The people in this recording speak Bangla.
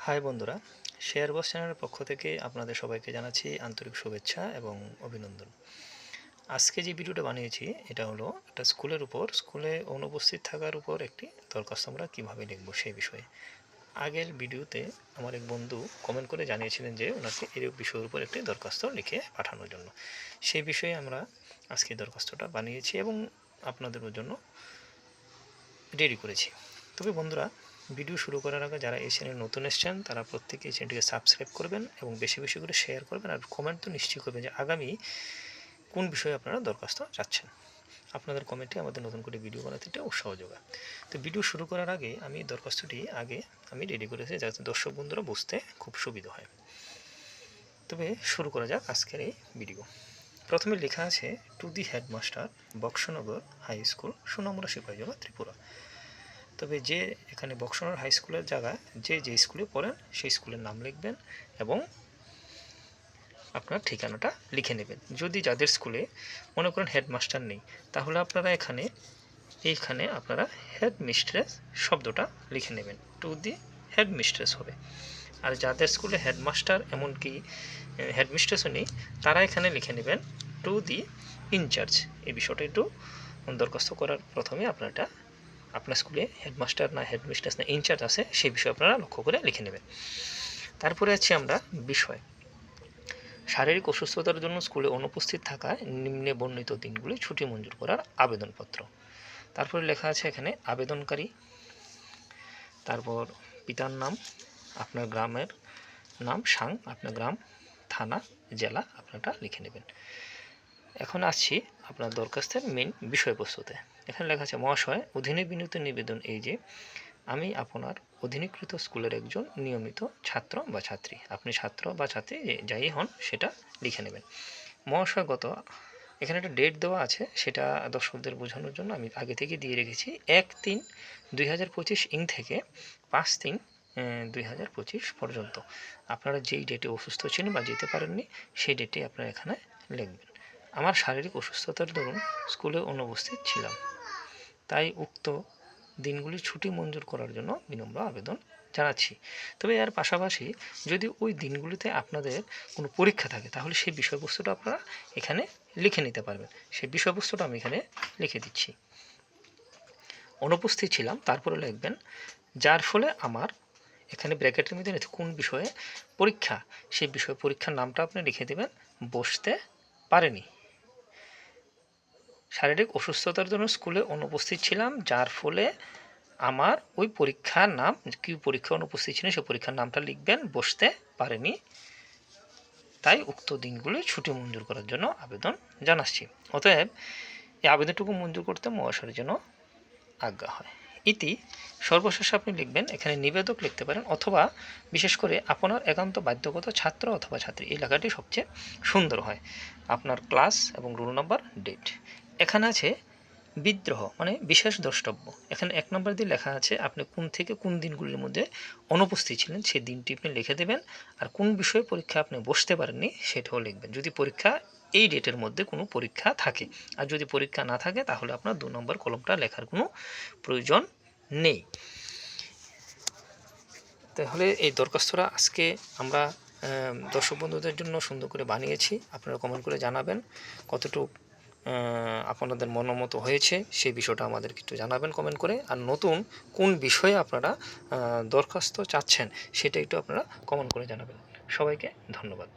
হাই বন্ধুরা, শেয়ার বস চ্যানেলের পক্ষ থেকে আপনাদের সবাইকে জানাচ্ছি আন্তরিক শুভেচ্ছা এবং অভিনন্দন। আজকে যে ভিডিওটা বানিয়েছি এটা হলো একটা স্কুলে অনুপস্থিত থাকার উপর একটি দরখাস্ত আমরা কীভাবে লিখব সেই বিষয়ে। আগের ভিডিওতে আমার এক বন্ধু কমেন্ট করে জানিয়েছিলেন যে ওনাকে এই বিষয়ের উপর একটি দরখাস্ত লিখে পাঠানোর জন্য। সেই বিষয়ে আমরা আজকে দরখাস্তটা বানিয়েছি এবং আপনাদের জন্য রেডি করেছি। তবে বন্ধুরা, ভিডিও শুরু করার আগে যারা এই চ্যানেলে নতুন এসেছেন তারা প্রত্যেকে এই চ্যানেলটিকে সাবস্ক্রাইব করবেন এবং বেশি বেশি করে শেয়ার করবেন, আর কমেন্ট তো নিশ্চয়ই করবেন যে আগামী কোন বিষয়ে আপনারা দরখাস্ত চাচ্ছেন। আপনাদের কমেন্টে আমাদের নতুন করে ভিডিও বানাতে একটা উৎসাহ যোগায়। তো ভিডিও শুরু করার আগে আমি দরখাস্তটি আমি রেডি করেছি যাতে দর্শক বন্ধুরা বুঝতে খুব সুবিধা হয়। তবে শুরু করা যাক আজকের এই ভিডিও। প্রথমে লেখা আছে to the headmaster, Boxanagar high school, Sonamura Sepahijala, Tripura. তবে যে এখানে বক্সনগর হাই স্কুলের জায়গায় যে স্কুলে পড়েন সেই স্কুলের নাম লিখবেন এবং আপনার ঠিকানাটা লিখে নেবেন। যদি যাদের স্কুলে মনে করেন হেডমাস্টার নেই, তাহলে আপনারা এইখানে আপনারা হেডমিস্ট্রেস শব্দটা লিখে নেবেন, টু দি হেডমিস্ট্রেস হবে। আর যাদের স্কুলে হেডমাস্টার এমনকি হেডমিস্ট্রেসও নেই, তারা এখানে লিখে নেবেন টু দি ইনচার্জ। এই বিষয়টা একটু দরখাস্ত করার প্রথমে আপনার স্কুলে হেডমাস্টার না হেডমিস্ট্রেস না ইনচার্জ আছে সেই বিষয়ে আপনারা লক্ষ্য করে লিখে নেবেন। তারপরে আছি আমরা বিষয়, শারীরিক অসুস্থতার জন্য স্কুলে অনুপস্থিত থাকায় নিম্নে বর্ণিত দিনগুলি ছুটি মঞ্জুর করার আবেদনপত্র। তারপরে লেখা আছে এখানে আবেদনকারী, তারপর পিতার নাম, আপনার গ্রামের নাম, সাং, আপনার গ্রাম, থানা, জেলা আপনারটা লিখে নেবেন। এখন আসছি আপনার দরখাস্তের মেন বিষয়বস্তুতে। এখানে লেখা আছে মহাশয়, অধীনে বিনীত নিবেদন এই যে আমি আপনার অধীনীকৃত স্কুলের একজন নিয়মিত ছাত্র বা ছাত্রী। আপনি ছাত্র বা ছাত্রী যাই হন সেটা লিখে নেবেন। মহাশয় এখানে একটা ডেট দেওয়া আছে, সেটা দর্শকদের বোঝানোর জন্য আমি আগে থেকে দিয়ে রেখেছি 1-3-2025 থেকে 5-3-2025 পর্যন্ত। আপনারা যেই ডেটে অসুস্থ ছিলেন বা যেতে পারেননি সেই ডেটে আপনারা এখানে লিখবেন। আমার শারীরিক অসুস্থতার দরুন স্কুলে অনুপস্থিত ছিলাম, তাই উক্ত দিনগুলি ছুটি মঞ্জুর করার জন্য বিনম্র আবেদন জানাচ্ছি। তবে এর পাশাপাশি যদি ওই দিনগুলিতে আপনাদের কোনো পরীক্ষা থাকে তাহলে সেই বিষয়বস্তুটা আপনারা এখানে লিখে নিতে পারবেন। সেই বিষয়বস্তুটা আমি এখানে লিখে দিচ্ছি। অনুপস্থিত ছিলাম, তারপরে লিখবেন যার ফলে আমার, এখানে ব্র্যাকেটের মধ্যে কোন বিষয়ে পরীক্ষা সেই বিষয়ে পরীক্ষার নামটা আপনি লিখে দেবেন, বসতে পারেনি। শারীরিক অসুস্থতার জন্য স্কুলে অনুপস্থিত ছিলাম, যার ফলে আমার ওই পরীক্ষার নাম, কি পরীক্ষা অনুপস্থিত ছিলেন সেই পরীক্ষার নামটা লিখবেন, বসতে পারেনি, তাই উক্ত দিনগুলি ছুটি মঞ্জুর করার জন্য আবেদন জানাচ্ছি। অতএব এই আবেদনটুকু মঞ্জুর করতে মহাশয়ের জন্য আজ্ঞা হয়। ইতি সর্বশেষে আপনি লিখবেন, এখানে নিবেদক লিখতে পারেন, অথবা বিশেষ করে আপনার একান্ত বাধ্যগত ছাত্র অথবা ছাত্রী, এই লেখাটি সবচেয়ে সুন্দর হয়। আপনার ক্লাস এবং রোল নাম্বার, ডেট। এখানে আছে বিদ্রোহ মানে বিশেষ দ্রষ্টব্য। এখানে 1 নম্বর দিয়ে লেখা আছে আপনি কোন থেকে কোন দিনগুলির মধ্যে অনুপস্থিত ছিলেন সেই দিনটি আপনি লিখে দেবেন, আর কোন বিষয়ে পরীক্ষা আপনি বসতে পারেননি সেটাও লিখবেন, যদি পরীক্ষা এই ডেটের মধ্যে কোনো পরীক্ষা থাকে। আর যদি পরীক্ষা না থাকে তাহলে আপনার 2 নম্বর কলমটা লেখার কোনো প্রয়োজন নেই। তাহলে এই দরখাস্তটা আজকে আমরা দর্শক বন্ধুদের জন্য সুন্দর করে বানিয়েছি। আপনারা কমেন্ট করে জানাবেন কতটুকু আপনাদের মনোমত হয়েছে সেই বিষয়টা আমাদেরকে একটু জানাবেন কমেন্ট করে। আর নতুন কোন বিষয়ে আপনারা দরখাস্ত চাচ্ছেন সেটা একটু আপনারা কমেন্ট করে জানাবেন। সবাইকে ধন্যবাদ।